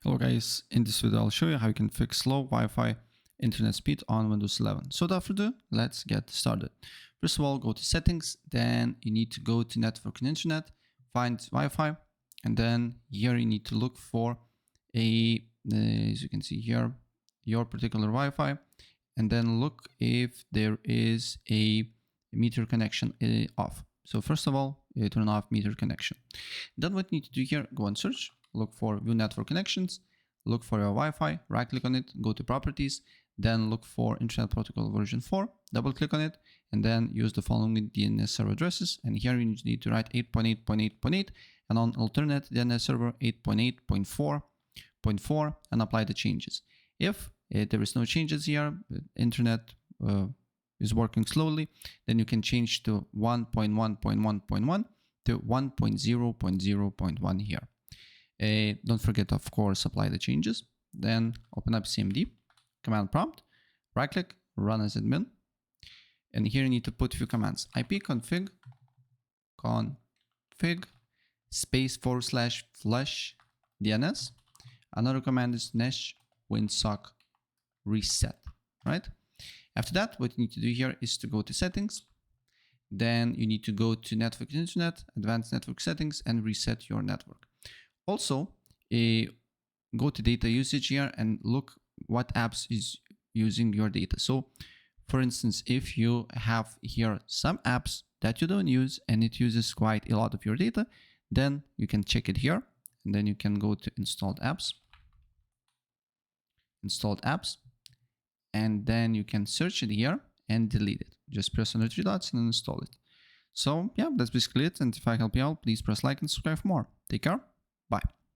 Hello guys, in this video I'll show you how you can fix slow Wi-Fi internet speed on Windows 11. So without further ado, let's get started. First of all, go to settings, then you need to go to network and internet, find Wi-Fi, and then here you need to look for as you can see here, your particular Wi-Fi, and then look if there is a meter connection off. So first of all, turn off meter connection. Then what you need to do here, go and search, look for view network connections, look for your Wi-Fi, right click on it, go to properties, then look for Internet Protocol version 4, double click on it, and then use the following DNS server addresses. And here you need to write 8.8.8.8 and on alternate DNS server 8.8.4.4 and apply the changes. If there is no changes here, the internet is working slowly, then you can change to 1.1.1.1 to 1.0.0.1 here. Don't forget, of course, apply the changes. Then open up CMD, command prompt, right click, run as admin. And here you need to put a few commands. ipconfig space /flush DNS. Another command is nesh winsock reset, right? After that, what you need to do here is to go to settings. Then you need to go to network and internet, advanced network settings, and reset your network. Also, go to data usage here and look what apps is using your data. So for instance, if you have here some apps that you don't use and it uses quite a lot of your data, then you can check it here and then you can go to installed apps, and then you can search it here and delete it. Just press on the three dots and install it. So yeah, that's basically it. And if I help you out, please press like and subscribe for more. Take care. Bye.